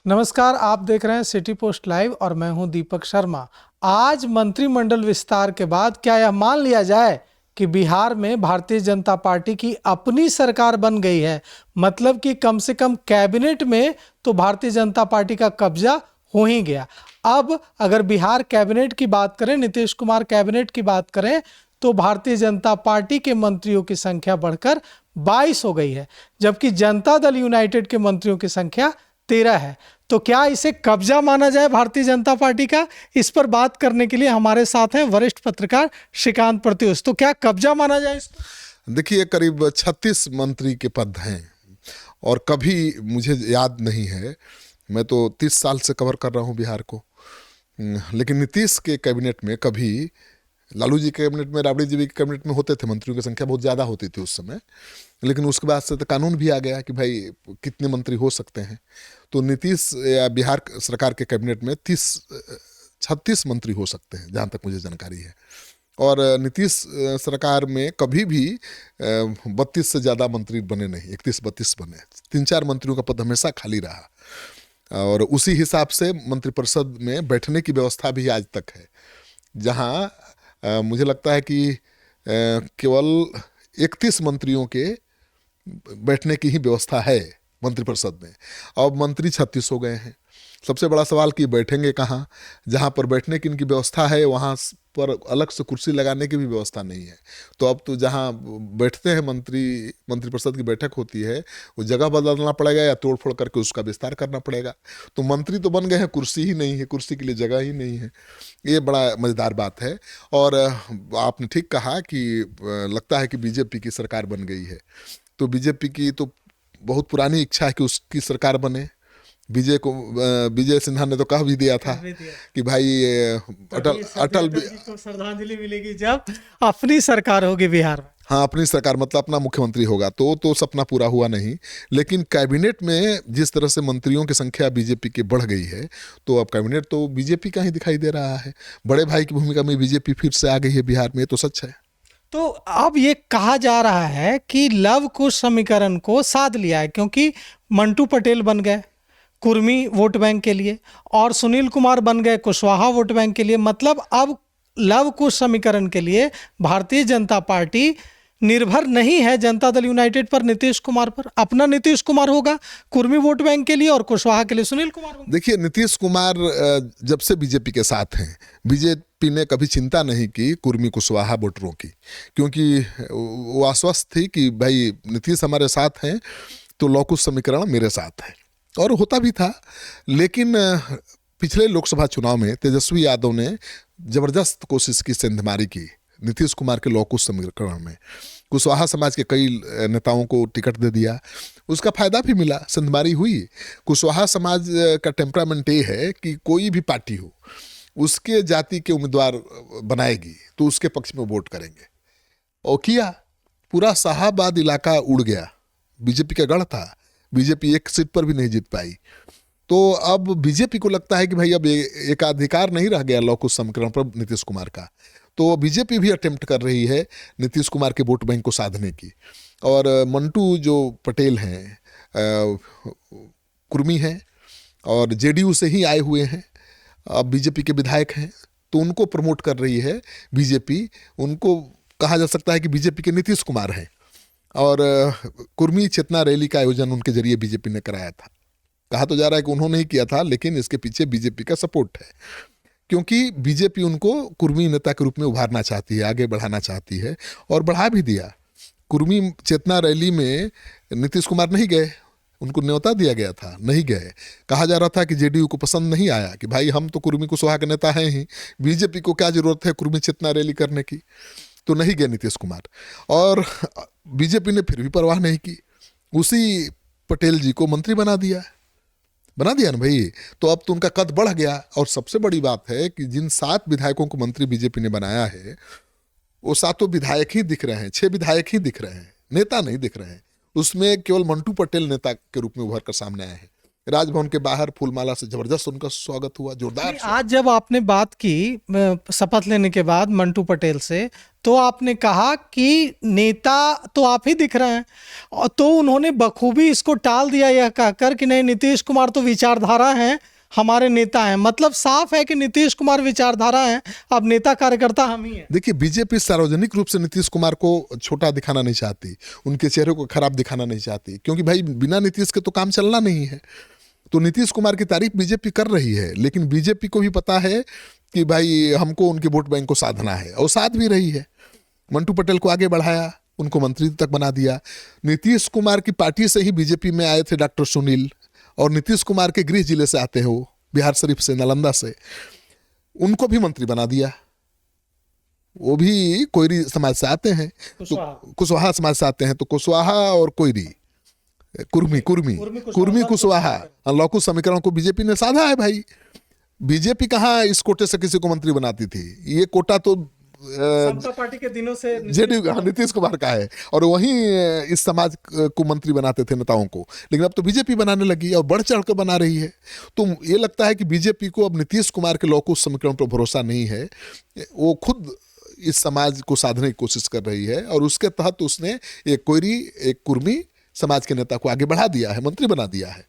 नमस्कार, आप देख रहे हैं सिटी पोस्ट लाइव और मैं हूं दीपक शर्मा। आज मंत्रिमंडल विस्तार के बाद क्या यह मान लिया जाए कि बिहार में भारतीय जनता पार्टी की अपनी सरकार बन गई है? मतलब कि कम से कम कैबिनेट में तो भारतीय जनता पार्टी का कब्जा हो ही गया। अब अगर बिहार कैबिनेट की बात करें, नीतीश कुमार कैबिनेट की बात करें, तो भारतीय जनता पार्टी के मंत्रियों की संख्या बढ़कर 22 हो गई है, जबकि जनता दल यूनाइटेड के मंत्रियों की संख्या 13 है। तो क्या इसे कब्जा माना जाए भारतीय जनता पार्टी का? इस पर बात करने के लिए हमारे साथ हैं वरिष्ठ पत्रकार श्रीकांत प्रत्युष। तो क्या कब्जा माना जाए इसको? देखिए, करीब 36 मंत्री के पद हैं और कभी मुझे याद नहीं है, मैं तो 30 साल से कवर कर रहा हूँ बिहार को, लेकिन नीतीश के कैबिनेट में कभी, लालू जी के कैबिनेट में, राबड़ी जी के कैबिनेट में होते थे मंत्रियों की संख्या बहुत ज़्यादा होती थी उस समय, लेकिन उसके बाद से तो कानून भी आ गया कि भाई कितने मंत्री हो सकते हैं। तो नीतीश या बिहार सरकार के कैबिनेट में 36 मंत्री हो सकते हैं जहाँ तक मुझे जानकारी है। और नीतीश सरकार में कभी भी 32 से ज़्यादा मंत्री बने नहीं, 31-32 बने। 3-4 मंत्रियों का पद हमेशा खाली रहा और उसी हिसाब से मंत्रिपरिषद में बैठने की व्यवस्था भी आज तक है, जहाँ मुझे लगता है कि केवल 31 मंत्रियों के बैठने की ही व्यवस्था है मंत्रिपरिषद में। अब मंत्री 36 हो गए हैं। सबसे बड़ा सवाल कि बैठेंगे कहाँ? जहाँ पर बैठने की इनकी व्यवस्था है वहाँ पर अलग से कुर्सी लगाने की भी व्यवस्था नहीं है। तो अब तो जहाँ बैठते हैं मंत्रिपरिषद की बैठक होती है, वो जगह बदलना पड़ेगा या तोड़ फोड़ करके उसका विस्तार करना पड़ेगा। तो मंत्री तो बन गए हैं, कुर्सी ही नहीं है, कुर्सी के लिए जगह ही नहीं है। ये बड़ा मज़ेदार बात है। और आपने ठीक कहा कि लगता है कि बीजेपी की सरकार बन गई है। तो बीजेपी की तो बहुत पुरानी इच्छा है कि उसकी सरकार बने। विजय सिन्हा ने तो कह भी दिया था कि भाई अटल को श्रद्धांजलि मिलेगी जब अपनी सरकार होगी बिहार में। हाँ, अपनी सरकार मतलब अपना मुख्यमंत्री होगा। तो सपना पूरा हुआ नहीं, लेकिन कैबिनेट में जिस तरह से मंत्रियों की संख्या बीजेपी की बढ़ गई है, तो अब कैबिनेट तो बीजेपी का ही दिखाई दे रहा है। बड़े भाई की भूमिका में बीजेपी फिर से आ गई है बिहार में, ये तो सच है। तो अब ये कहा जा रहा है कि लव कुश समीकरण को साध लिया है, क्योंकि मंटू पटेल बन गए कुर्मी वोट बैंक के लिए और सुनील कुमार बन गए कुशवाहा वोट बैंक के लिए। मतलब अब लव कुश समीकरण के लिए भारतीय जनता पार्टी निर्भर नहीं है जनता दल यूनाइटेड पर, नीतीश कुमार पर। अपना नीतीश कुमार होगा कुर्मी वोट बैंक के लिए और कुशवाहा के लिए सुनील कुमार होगा। देखिए, नीतीश कुमार जब से बीजेपी के साथ हैं, बीजेपी ने कभी चिंता नहीं की कुर्मी कुशवाहा वोटरों की, क्योंकि वो आश्वस्त थी कि भाई नीतीश हमारे साथ हैं तो लव कुश समीकरण मेरे साथ है, और होता भी था। लेकिन पिछले लोकसभा चुनाव में तेजस्वी यादव ने जबरदस्त कोशिश की, सेंधमारी की नीतीश कुमार के लव कुश समीकरण में। कुशवाहा समाज के कई नेताओं को टिकट दे दिया, उसका फायदा भी मिला, सेंधमारी हुई। कुशवाहा समाज का टेम्परामेंट ये है कि कोई भी पार्टी हो उसके जाति के उम्मीदवार बनाएगी तो उसके पक्ष में वोट करेंगे। और किया, पूरा शाहाबाद इलाका उड़ गया। बीजेपी का गढ़ था, बीजेपी एक सीट पर भी नहीं जीत पाई। तो अब बीजेपी को लगता है कि भाई अब एक अधिकार नहीं रह गया लव कुश समीकरण पर नीतीश कुमार का। तो बीजेपी भी अटेम्प्ट कर रही है नीतीश कुमार के वोट बैंक को साधने की। और मंटू जो पटेल हैं, कुर्मी हैं और जेडीयू से ही आए हुए हैं, अब बीजेपी के विधायक हैं, तो उनको प्रमोट कर रही है बीजेपी। उनको कहा जा सकता है कि बीजेपी के नीतीश कुमार हैं। और कुर्मी चेतना रैली का आयोजन उनके जरिए बीजेपी ने कराया था। कहा तो जा रहा है कि उन्होंने ही किया था, लेकिन इसके पीछे बीजेपी का सपोर्ट है, क्योंकि बीजेपी उनको कुर्मी नेता के रूप में उभारना चाहती है, आगे बढ़ाना चाहती है, और बढ़ा भी दिया। कुर्मी चेतना रैली में नीतीश कुमार नहीं गए, उनको न्योता दिया गया था, नहीं गए। कहा जा रहा था कि जेडीयू को पसंद नहीं आया कि भाई हम तो कुर्मी कुशवाहा के नेता हैं ही, बीजेपी को क्या जरूरत है कुर्मी चेतना रैली करने की। तो नहीं गए नीतीश कुमार, और बीजेपी ने फिर भी परवाह नहीं की, उसी पटेल जी को मंत्री बना दिया ना भाई। तो अब तो उनका कद बढ़ गया। और सबसे बड़ी बात है कि जिन 7 विधायकों को मंत्री बीजेपी ने बनाया है, वो 7 विधायक ही दिख रहे हैं, 6 विधायक ही दिख रहे हैं, नेता नहीं दिख रहे हैं। उसमें केवल मंटू पटेल नेता के रूप में उभर कर सामने आए हैं। राजभवन के बाहर फूलमाला से जबरदस्त उनका स्वागत हुआ, जोरदार। आज जब आपने बात की शपथ लेने के बाद मंटू पटेल से, तो आपने कहा कि नेता तो आप ही दिख रहे हैं, और तो उन्होंने बखूबी इसको टाल दिया यह कहकर कि नहीं, नीतीश कुमार तो विचारधारा हैं, हमारे नेता हैं। मतलब साफ है कि नीतीश कुमार विचारधारा हैं, अब नेता कार्यकर्ता हम ही हैं। देखिए, बीजेपी सार्वजनिक रूप से नीतीश कुमार को छोटा दिखाना नहीं चाहती, उनके चेहरे को खराब दिखाना नहीं चाहती, क्योंकि भाई बिना नीतीश के तो काम चलना नहीं है। तो नीतीश कुमार की तारीफ बीजेपी कर रही है, लेकिन बीजेपी को भी पता है कि भाई हमको उनके वोट बैंक को साधना है, और साध भी रही है। मंटू पटेल को आगे बढ़ाया, उनको मंत्री तक बना दिया। नीतीश कुमार की पार्टी से ही बीजेपी में आए थे डॉक्टर सुनील, और नीतीश कुमार के गृह जिले से आते हैं वो, बिहार शरीफ से, नालंदा से, उनको भी मंत्री बना दिया। वो भी कोयरी समाज से आते हैं, तो कुशवाहा समाज से आते हैं, तो कुशवाहा और कोयरी, कुर्मी कुशवाहा, लौकुश समीकरण को बीजेपी ने साधा है भाई। बीजेपी कहाँ इस कोटे से किसी को मंत्री बनाती थी, ये कोटा तो समता पार्टी के दिनों से जेडीयू नीतीश कुमार का है, और वहीं इस समाज को मंत्री बनाते थे नेताओं को, लेकिन अब तो बीजेपी बनाने लगी और बढ़ चढ़ कर बना रही है। तो ये लगता है कि बीजेपी को अब नीतीश कुमार के लौकुश समीकरण पर भरोसा नहीं है, वो खुद इस समाज को साधने की कोशिश कर रही है, और उसके तहत उसने एक कोयरी, एक कुर्मी समाज के नेता को आगे बढ़ा दिया है, मंत्री बना दिया है।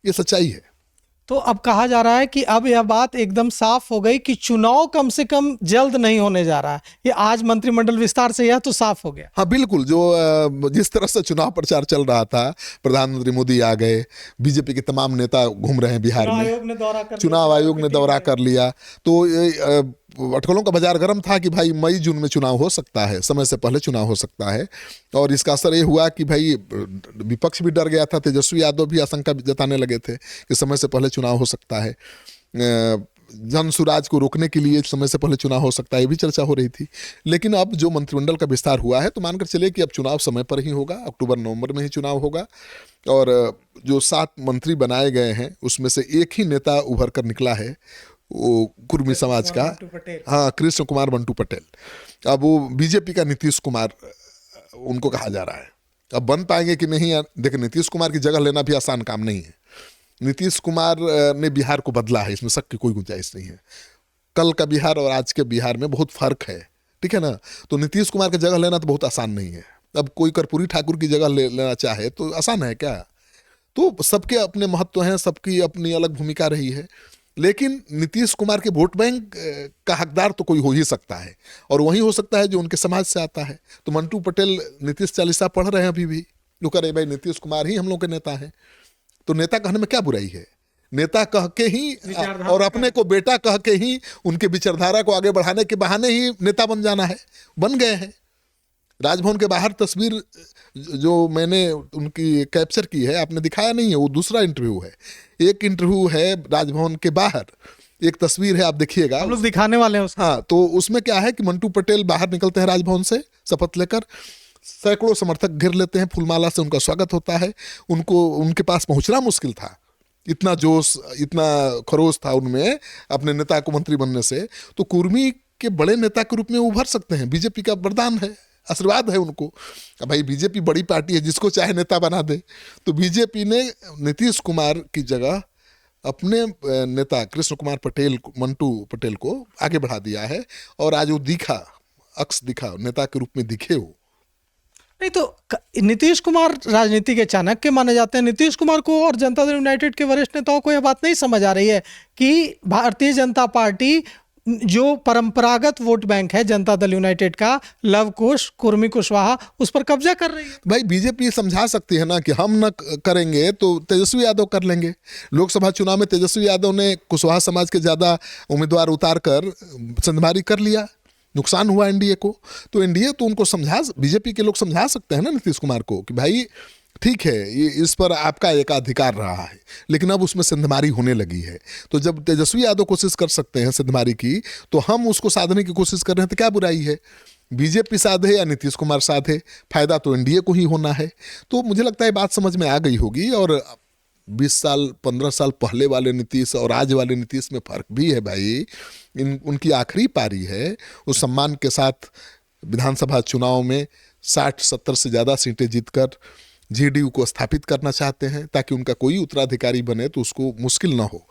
ये सच्चाई है। तो अब कहा जा रहा है कि अब यह बात एकदम साफ हो गई कि चुनाव कम से कम जल्द नहीं होने जा रहा है। ये आज मंत्रिमंडल विस्तार से यह तो साफ हो गया। हाँ बिल्कुल, जो जिस तरह से चुनाव प्रचार चल रहा था, प्रधानमंत्री मोदी आ गए, बीजेपी के तमाम नेता घूम रहे हैं बिहार में, चुनाव आयोग ने दौरा कर लिया, तो अटकलों का बाजार गर्म था कि भाई मई जून में चुनाव हो सकता है, समय से पहले चुनाव हो सकता है। और इसका असर ये हुआ कि भाई विपक्ष भी डर गया था, तेजस्वी यादव भी आशंका जताने लगे थे कि समय से पहले चुनाव हो सकता है, जन सुराज को रोकने के लिए समय से पहले चुनाव हो सकता है, ये भी चर्चा हो रही थी। लेकिन अब जो मंत्रिमंडल का विस्तार हुआ है, तो मानकर चलिए कि अब चुनाव समय पर ही होगा, अक्टूबर नवंबर में ही चुनाव होगा। और जो 7 मंत्री बनाए गए हैं, उसमें से एक ही नेता उभर कर निकला है, वो कुर्मी समाज का, हाँ, कृष्ण कुमार मंटू पटेल। अब वो बीजेपी का नीतीश कुमार उनको कहा जा रहा है। अब बन पाएंगे कि नहीं, देखिए नीतीश कुमार की जगह लेना भी आसान काम नहीं है। नीतीश कुमार ने बिहार को बदला है, इसमें शक की कोई गुंजाइश नहीं है। कल का बिहार और आज के बिहार में बहुत फर्क है, ठीक है ना। तो नीतीश कुमार की जगह लेना तो बहुत आसान नहीं है। अब कोई कर्पूरी ठाकुर की जगह लेना चाहे तो आसान है क्या? तो सबके अपने महत्व हैं, सबकी अपनी अलग भूमिका रही है, लेकिन नीतीश कुमार के वोट बैंक का हकदार तो कोई हो ही सकता है, और वही हो सकता है जो उनके समाज से आता है। तो मंटू पटेल नीतीश चालीसा पढ़ रहे हैं अभी भी, जो कह रहे भाई नीतीश कुमार ही हम लोग के नेता हैं। तो नेता कहने में क्या बुराई है? नेता कह के ही और अपने को बेटा कह के ही उनके विचारधारा को आगे बढ़ाने के बहाने ही नेता बन जाना है, बन गए हैं। राजभवन के बाहर तस्वीर जो मैंने उनकी कैप्चर की है, आपने दिखाया नहीं है, वो दूसरा इंटरव्यू है। एक इंटरव्यू है राजभवन के बाहर, एक तस्वीर है, आप देखिएगा, हम लोग दिखाने वाले हैं। हाँ, तो उसमें क्या है कि मंटू पटेल बाहर निकलते हैं राजभवन से शपथ लेकर, सैकड़ों समर्थक घेर लेते हैं, फूलमाला से उनका स्वागत होता है। उनको उनके पास पहुंचना मुश्किल था, इतना जोश, इतना खरोश था उनमें अपने नेता को मंत्री बनने से। तो कुर्मी के बड़े नेता के रूप में उभर सकते हैं, बीजेपी का वरदान है, आशीर्वाद है उनको। अब भाई बीजेपी बड़ी पार्टी है, जिसको चाहे नेता बना दे। तो बीजेपी ने नीतीश कुमार की जगह अपने नेता कृष्ण कुमार पटेल, मंटू पटेल को आगे बढ़ा दिया है, और आज वो दिखा, अक्स दिखा, नेता के रूप में दिखे वो। नहीं तो नीतीश कुमार राजनीति के चाणक्य माने जाते हैं। नीतीश कुमार को और जनता दल यूनाइटेड के वरिष्ठ नेताओं को यह बात नहीं समझ आ रही है कि भारतीय जनता पार्टी जो परंपरागत वोट बैंक है जनता दल यूनाइटेड का, लव कुश, कुर्मी कुशवाहा, उस पर कब्जा कर रही है। भाई बीजेपी समझा सकती है ना कि हम न करेंगे तो तेजस्वी यादव कर लेंगे। लोकसभा चुनाव में तेजस्वी यादव ने कुशवाहा समाज के ज़्यादा उम्मीदवार उतार कर संधमारी कर लिया, नुकसान हुआ एनडीए को। तो एनडीए तो उनको समझा, बीजेपी के लोग समझा सकते हैं ना नीतीश कुमार को कि भाई ठीक है, ये इस पर आपका एकाधिकार रहा है, लेकिन अब उसमें सिंधमारी होने लगी है। तो जब तेजस्वी यादव कोशिश कर सकते हैं सिंधमारी की, तो हम उसको साधने की कोशिश कर रहे हैं, तो क्या बुराई है? बीजेपी साधे या नीतीश कुमार साधे, फायदा तो एनडीए को ही होना है। तो मुझे लगता है बात समझ में आ गई होगी। और 20 साल 15 साल पहले वाले नीतीश और आज वाले नीतीश में फ़र्क भी है भाई। उनकी आखिरी पारी है, उस सम्मान के साथ विधानसभा चुनाव में 60-70 से ज़्यादा सीटें जीतकर जेडीयू को स्थापित करना चाहते हैं ताकि उनका कोई उत्तराधिकारी बने तो उसको मुश्किल ना हो,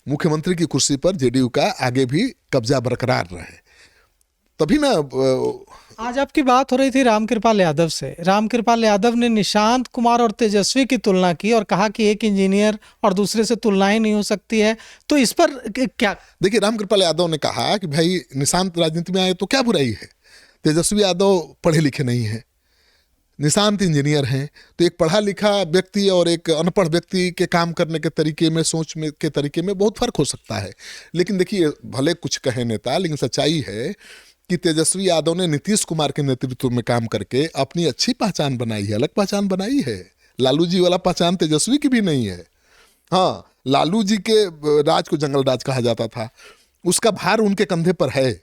मुख्यमंत्री की कुर्सी पर जेडीयू का आगे भी कब्जा बरकरार रहे। तभी ना आज आपकी बात हो रही थी रामकृपाल यादव से। रामकृपाल यादव ने निशांत कुमार और तेजस्वी की तुलना की और कहा कि एक इंजीनियर और दूसरे से तुलना ही नहीं हो सकती है। तो इस पर क्या? देखिए, रामकृपाल यादव ने कहा कि भाई निशांत राजनीति में आए तो क्या बुराई है, तेजस्वी यादव पढ़े लिखे नहीं है, निशांत इंजीनियर हैं। तो एक पढ़ा लिखा व्यक्ति और एक अनपढ़ व्यक्ति के काम करने के तरीके में, सोच में के तरीके में बहुत फर्क हो सकता है। लेकिन देखिए, भले कुछ कहे नेता, लेकिन सच्चाई है कि तेजस्वी यादव ने नीतीश कुमार के नेतृत्व में काम करके अपनी अच्छी पहचान बनाई है, अलग पहचान बनाई है। लालू जी वाला पहचान तेजस्वी की भी नहीं है। हाँ, लालू जी के राज को जंगल राज कहा जाता था, उसका भार उनके कंधे पर है।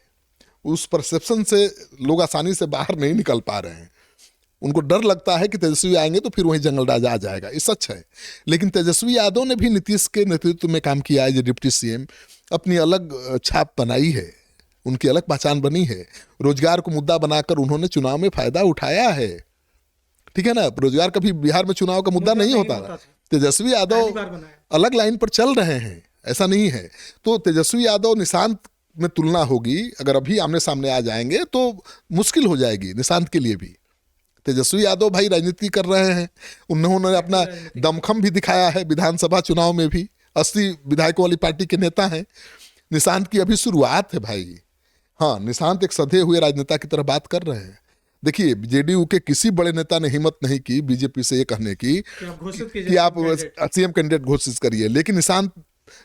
उस परसेप्शन से लोग आसानी से बाहर नहीं निकल पा रहे हैं। उनको डर लगता है कि तेजस्वी आएंगे तो फिर वही जंगल राज आ जाएगा। ये सच है। लेकिन तेजस्वी यादव ने भी नीतीश के नेतृत्व में काम किया है, जो डिप्टी सीएम, अपनी अलग छाप बनाई है, उनकी अलग पहचान बनी है। रोजगार को मुद्दा बनाकर उन्होंने चुनाव में फायदा उठाया है। ठीक है ना, रोजगार कभी बिहार में चुनाव का मुद्दा नहीं होता। तेजस्वी यादव अलग लाइन पर चल रहे हैं, ऐसा नहीं है। तो तेजस्वी यादव निशांत में तुलना होगी, अगर अभी आमने सामने आ जाएंगे तो मुश्किल हो जाएगी निशांत के लिए भी। तेजस्वी यादव भाई राजनीति कर रहे हैं, उन्होंने अपना दमखम भी दिखाया है विधानसभा चुनाव में भी, 80 विधायकों वाली पार्टी के नेता हैं। निशांत की अभी शुरुआत है भाई। हाँ, निशांत एक सधे हुए राजनेता की तरह बात कर रहे हैं। देखिए, जेडीयू के किसी बड़े नेता ने हिम्मत नहीं की बीजेपी से ये कहने की कि आप सीएम कैंडिडेट घोषित करिए। लेकिन निशांत,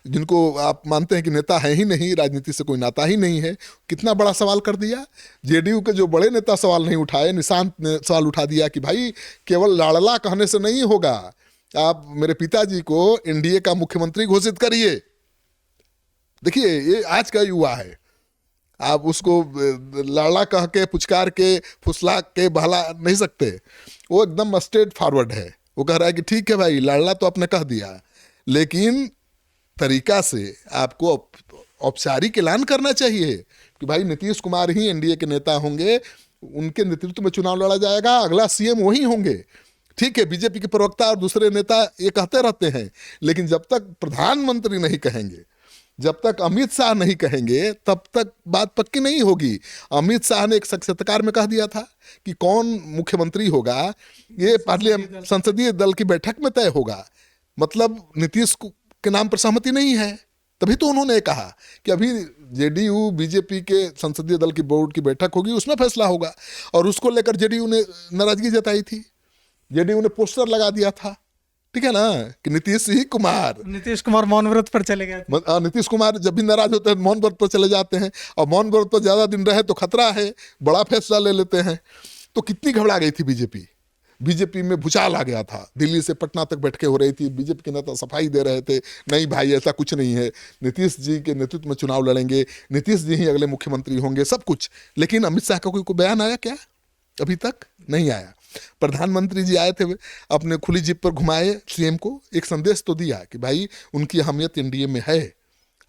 जिनको आप मानते हैं कि नेता है ही नहीं, राजनीति से कोई नाता ही नहीं है, कितना बड़ा सवाल कर दिया। जेडीयू के जो बड़े नेता सवाल नहीं उठाए, निशांत ने सवाल उठा दिया कि भाई केवल लाडला कहने से नहीं होगा, आप मेरे पिताजी को एनडीए का मुख्यमंत्री घोषित करिए। देखिए, ये आज का युवा है, आप उसको लाडला कह के, पुचकार के, फुसला के बहला नहीं सकते। वो एकदम स्ट्रेट फॉरवर्ड है। वो कह रहा है कि ठीक है भाई, लाडला तो आपने कह दिया, लेकिन तरीका से आपको औपचारिक ऐलान करना चाहिए कि भाई नीतीश कुमार ही एनडीए के नेता होंगे, उनके नेतृत्व में चुनाव लड़ा जाएगा, अगला सीएम वही होंगे। ठीक है, बीजेपी के प्रवक्ता और दूसरे नेता ये कहते रहते हैं, लेकिन जब तक प्रधानमंत्री नहीं कहेंगे, जब तक अमित शाह नहीं कहेंगे, तब तक बात पक्की नहीं होगी। अमित शाह ने एक साक्षात्कार में कह दिया था कि कौन मुख्यमंत्री होगा ये पार्लियामेंट संसदीय दल की बैठक में तय होगा। मतलब नीतीश के नाम पर सहमति नहीं है। तभी तो उन्होंने कहा कि अभी जेडीयू बीजेपी के संसदीय दल की बोर्ड की बैठक होगी, उसमें फैसला होगा। और उसको लेकर जेडीयू ने नाराजगी जताई थी, जेडीयू ने पोस्टर लगा दिया था, ठीक है ना, कि नीतीश कुमार मौन व्रत पर चले गए। नीतीश कुमार जब भी नाराज होते हैं मौन व्रत पर चले जाते हैं, और मौन व्रत पर ज्यादा दिन रहे तो खतरा है, बड़ा फैसला ले लेते हैं। तो कितनी घबरा गई थी बीजेपी में भूचाल आ गया था। दिल्ली से पटना तक बैठकें हो रही थी, बीजेपी के नेता सफाई दे रहे थे, नहीं भाई ऐसा कुछ नहीं है, नीतीश जी के नेतृत्व में चुनाव लड़ेंगे, नीतीश जी ही अगले मुख्यमंत्री होंगे, सब कुछ। लेकिन अमित शाह का कोई बयान आया क्या? अभी तक नहीं आया। प्रधानमंत्री जी आए थे, अपने खुली जीप पर घुमाए सीएम को, एक संदेश तो दिया कि भाई उनकी अहमियत एनडीए में है।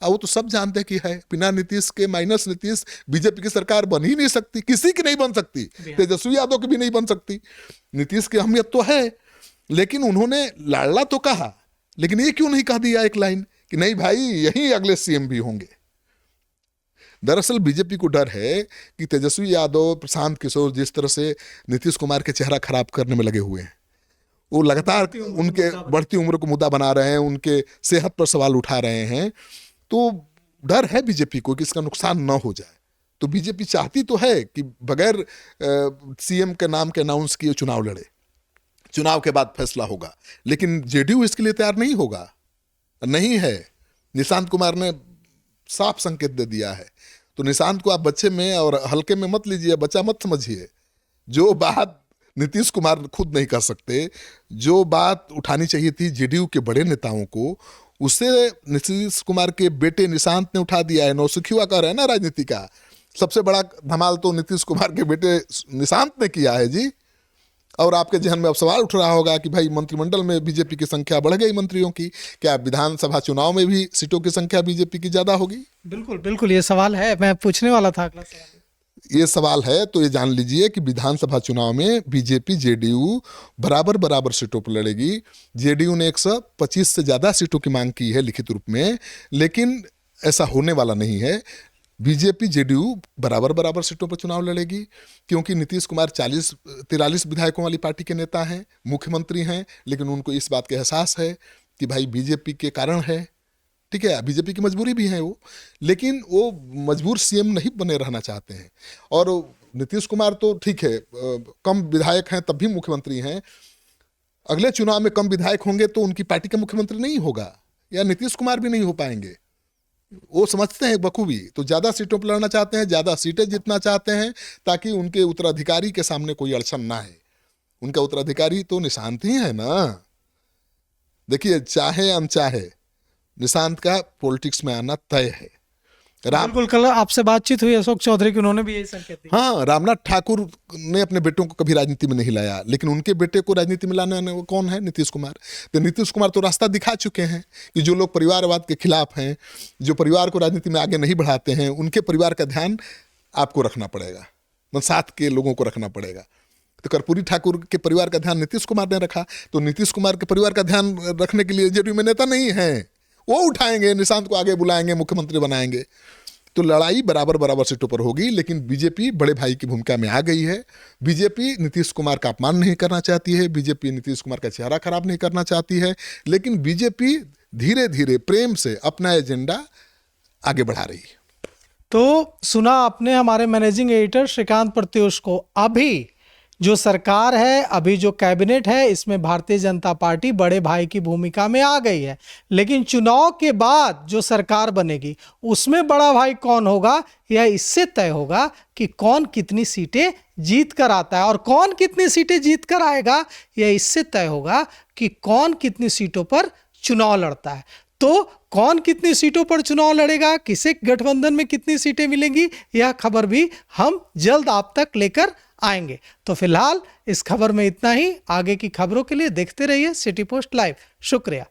अब वो तो सब जानते हैं कि है, बिना नीतीश के, माइनस नीतीश, बीजेपी की सरकार बन ही नहीं सकती, किसी की नहीं बन सकती, तेजस्वी यादव की भी नहीं बन सकती। नीतीश की अहमियत तो है, लेकिन उन्होंने लाडला तो कहा, लेकिन ये क्यों नहीं कह दिया एक लाइन कि नहीं भाई यही अगले सीएम भी होंगे। दरअसल बीजेपी को डर है कि तेजस्वी यादव, प्रशांत किशोर जिस तरह से नीतीश कुमार के चेहरा खराब करने में लगे हुए हैं, वो लगातार उनके बढ़ती उम्र को मुद्दा बना रहे हैं, उनके सेहत पर सवाल उठा रहे हैं। तो डर है बीजेपी को कि इसका नुकसान ना हो जाए। तो बीजेपी चाहती तो है कि बगैर सीएम के नाम के अनाउंस किए चुनाव लड़े, चुनाव के बाद फैसला होगा, लेकिन जेडीयू इसके लिए तैयार नहीं होगा, नहीं है। निशांत कुमार ने साफ संकेत दे दिया है। तो निशांत को आप बच्चे में और हल्के में मत लीजिए, बच्चा मत समझिए। जो बात नीतीश कुमार खुद नहीं कर सकते, जो बात उठानी चाहिए थी जेडीयू के बड़े नेताओं को, उसे नीतीश कुमार के बेटे निशांत ने उठा दिया है। नौसिखिया कह रहे हैं ना राजनीति का, सबसे बड़ा धमाल तो नीतीश कुमार के बेटे निशांत ने किया है जी। और आपके जहन में अब सवाल उठ रहा होगा कि भाई मंत्रिमंडल में बीजेपी की संख्या बढ़ गई मंत्रियों की, क्या विधानसभा चुनाव में भी सीटों की संख्या बीजेपी की ज्यादा होगी? बिल्कुल बिल्कुल, ये सवाल है, मैं पूछने वाला था अगला सवाल। ये सवाल है तो ये जान लीजिए कि विधानसभा चुनाव में बीजेपी जेडीयू बराबर बराबर सीटों पर लड़ेगी। जेडीयू ने 125 से ज़्यादा सीटों की मांग की है लिखित रूप में, लेकिन ऐसा होने वाला नहीं है। बीजेपी जेडीयू बराबर बराबर सीटों पर चुनाव लड़ेगी, क्योंकि नीतीश कुमार 43 विधायकों वाली पार्टी के नेता हैं, मुख्यमंत्री हैं, लेकिन उनको इस बात का एहसास है कि भाई बीजेपी के कारण है, ठीक है, बीजेपी की मजबूरी भी है वो, लेकिन वो मजबूर सीएम नहीं बने रहना चाहते हैं। और नीतीश कुमार तो ठीक है, कम विधायक हैं तब भी मुख्यमंत्री हैं। अगले चुनाव में कम विधायक होंगे तो उनकी पार्टी का मुख्यमंत्री नहीं होगा, या नीतीश कुमार भी नहीं हो पाएंगे। वो समझते हैं बखूबी, तो ज़्यादा सीटों पर लड़ना चाहते हैं, ज़्यादा सीटें जीतना चाहते हैं, ताकि उनके उत्तराधिकारी के सामने कोई अड़चन ना है। उनका उत्तराधिकारी तो निशांत ही है ना। देखिए, चाहे अनचाहे निशांत का पॉलिटिक्स में आना तय है। बिल्कुल, कल आपसे बातचीत हुई अशोक चौधरी की, उन्होंने भी यही संकेत दिया। हाँ, रामनाथ ठाकुर ने अपने बेटों को कभी राजनीति में नहीं लाया, लेकिन उनके बेटे को राजनीति में लाने वाले कौन है? नीतीश कुमार। तो नीतीश कुमार तो रास्ता दिखा चुके हैं कि जो लोग परिवारवाद के खिलाफ हैं, जो परिवार को राजनीति में आगे नहीं बढ़ाते हैं, उनके परिवार का ध्यान आपको रखना पड़ेगा, मतलब साथ के लोगों को रखना पड़ेगा। तो कर्पूरी ठाकुर के परिवार का ध्यान नीतीश कुमार ने रखा, तो नीतीश कुमार के परिवार का ध्यान रखने के लिए जेडीयू में नेता नहीं है, वो उठाएंगे, निशांत को आगे बुलाएंगे, मुख्यमंत्री बनाएंगे। तो लड़ाई बराबर बराबर सीटों पर होगी, लेकिन बीजेपी बड़े भाई की भूमिका में आ गई है। बीजेपी नीतीश कुमार का अपमान नहीं करना चाहती है, बीजेपी नीतीश कुमार का चेहरा खराब नहीं करना चाहती है, लेकिन बीजेपी धीरे धीरे प्रेम से अपना एजेंडा आगे बढ़ा रही है। तो सुना आपने हमारे मैनेजिंग एडिटर श्रीकांत प्रत्युष को। अभी जो सरकार है, अभी जो कैबिनेट है, इसमें भारतीय जनता पार्टी बड़े भाई की भूमिका में आ गई है, लेकिन चुनाव के बाद जो सरकार बनेगी उसमें बड़ा भाई कौन होगा, यह इससे तय होगा कि कौन कितनी सीटें जीत कर आता है। और कौन कितनी सीटें जीत कर आएगा, यह इससे तय होगा कि कौन कितनी सीटों पर चुनाव लड़ता है। तो कौन कितनी सीटों पर चुनाव लड़ेगा, किसे गठबंधन में कितनी सीटें मिलेंगी, यह खबर भी हम जल्द आप तक लेकर आएंगे। तो फिलहाल इस खबर में इतना ही। आगे की खबरों के लिए देखते रहिए सिटी पोस्ट लाइव। शुक्रिया।